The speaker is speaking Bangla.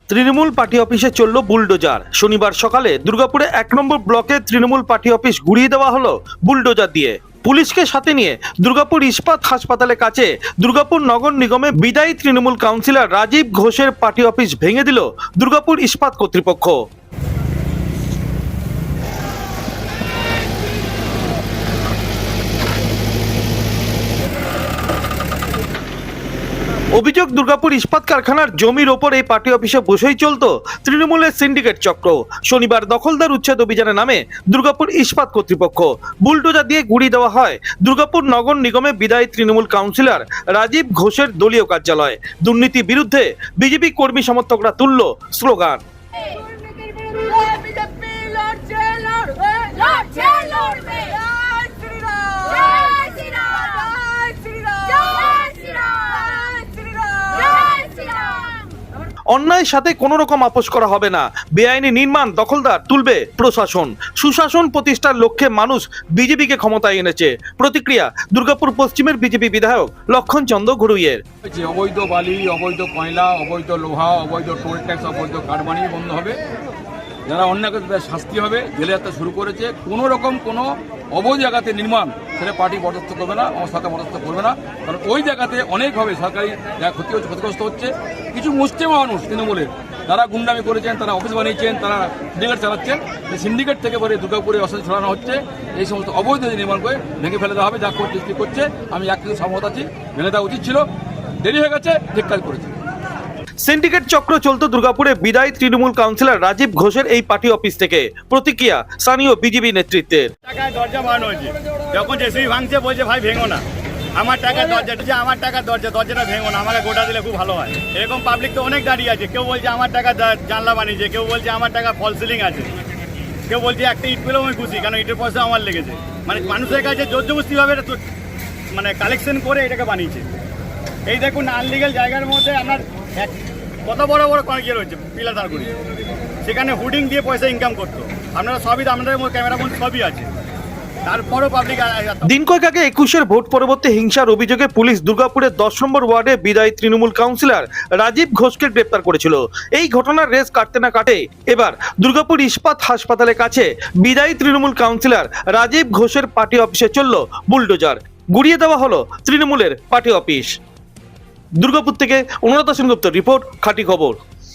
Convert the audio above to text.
তৃণমূল পার্টি অফিসে চলল বুলডোজার। শনিবার সকালে দুর্গাপুরে 1 নম্বর ব্লকে তৃণমূল পার্টি অফিস গুড়িয়ে দেওয়া হলো বুলডোজার দিয়ে। পুলিশকে সাথে নিয়ে দুর্গাপুর ইস্পাত হাসপাতালের কাছে দুর্গাপুর নগর নিগমে বিদায়ী তৃণমূল কাউন্সিলর রাজীব ঘোষের পার্টি অফিস ভেঙে দিল দুর্গাপুর ইস্পাত কর্তৃপক্ষ। অভিযোগ, দুর্গাপুর ইস্পাত কারখানার জমির ওপর এই পার্টি অফিসে বসেই চলতো তৃণমূলের সিন্ডিকেট চক্র। শনিবার দখলদার উচ্ছেদ অভিযানের নামে দুর্গাপুর ইস্পাত কর্তৃপক্ষ বুলডোজার দিয়ে গুড়িয়ে দেওয়া হয় দুর্গাপুর নগর নিগমে বিদায়ী তৃণমূল কাউন্সিলর রাজীব ঘোষের দলীয় কার্যালয়। দুর্নীতি বিরুদ্ধে বিজেপি কর্মী সমর্থকরা তুলল স্লোগান। অন্যায়ের সাথে কোনো রকম আপোষ করা হবে না, বেআইনি নির্মাণ দখলদার তুলবে প্রশাসন। সুশাসন প্রতিষ্ঠার লক্ষ্যে মানুষ বিজেপিকে ক্ষমতায় এনেছে। প্রতিক্রিয়া দুর্গাপুর পশ্চিমের বিজেপি বিধায়ক লক্ষণ চন্দ্র ঘুরুইয়ের। অবৈধ বালি, অবৈধ কয়লা, অবৈধ লোহা, অবৈধ টোল ট্যাক্স, অবৈধ কারবানি বন্ধ হবে। যারা অন্যায় করে তাদের শাস্তি হবে। জেলে যাত্রা শুরু করেছে। কোনো রকম কোনো অবৈধ জায়গাতে নির্মাণ সেটা পার্টি বরদাস্ত করবে না, আমার সরকার বরদাস্ত করবে না। কারণ ওই জায়গাতে অনেকভাবে সরকারি যা ক্ষতি হচ্ছে, ক্ষতিগ্রস্ত হচ্ছে। কিছু মুসলিম মানুষ তৃণমূলের তারা গুন্ডামি করেছেন, তারা অফিস বানিয়েছেন, তারা সিন্ডিকেট চালাচ্ছেন। সেই সিন্ডিকেট থেকে পরে দুর্গাপুরে অশান্তি ছড়ানো হচ্ছে। এই সমস্ত অবৈধ নির্মাণ করে ভেঙে ফেলে দেওয়া হবে। যা করছে আমি এক কিছু সহমত আছি, ভেঙে দেওয়া উচিত ছিল, দেরি হয়ে গেছে, ঠিক কাজ করেছে। সিন্ডিকেট চক্র চলতো দুর্গাপুরে বিদায়ী তৃণমূল কাউন্সিলর রাজীব ঘোষের এই পার্টি অফিস থেকে। প্রতিক্রিয়া স্থানীয় বিজেপি নেতৃত্বের। টাকায় দরজা বানানো হয়েছে, যখন জেসিবি ভাঙছে বলছে ভাই ভেঙো না, আমার টাকার দরজা, আমার টাকার দরজাটা ভেঙো না, আমাকে গোটা দিলে খুব ভালো হয়। এরকম পাবলিক তো অনেক দাঁড়িয়ে আছে। কেউ বলছে আমার টাকা জানলা বানিয়েছে, কেউ বলছে আমার টাকা ফল সিলিং আছে, কেউ বলছে একটা ইট পেলেও আমি খুশি, কারণ ইটের পয়সা আমার লেগেছে। মানে মানুষের কাছে জোরজবস্তিভাবে মানে কালেকশন করে এটাকে বানিয়েছে। এই দেখুন আনলিগাল জায়গার মধ্যে আপনার কত বড় বড় ইয়ে রয়েছে, পিলার দাঁড় করি, সেখানে হুডিং দিয়ে পয়সা ইনকাম করতো। আপনারা সবই, আপনাদের ক্যামেরা ফোন সবই আছে, তারপরও পাবলিক। দিন কয়েক আগে 21-এর ভোট পরবর্তী হিংসার অভিযোগে পুলিশ দুর্গাপুরের 10 নম্বর ওয়ার্ডে বিদায়ী তৃণমূল কাউন্সিলর রাজীব ঘোষকে গ্রেপ্তার করেছিল। এই ঘটনার রেস কাটতে না কাটে এবার দুর্গাপুর ইস্পাত হাসপাতালের কাছে বিদায়ী তৃণমূল কাউন্সিলর রাজীব ঘোষের পার্টি অফিসে চলল বুলডোজার। গুড়িয়ে দেওয়া হলো তৃণমূলের পার্টি অফিস। দুর্গাপুর থেকে অনুরাধা সেনগুপ্তের রিপোর্ট, খাঁটি খবর।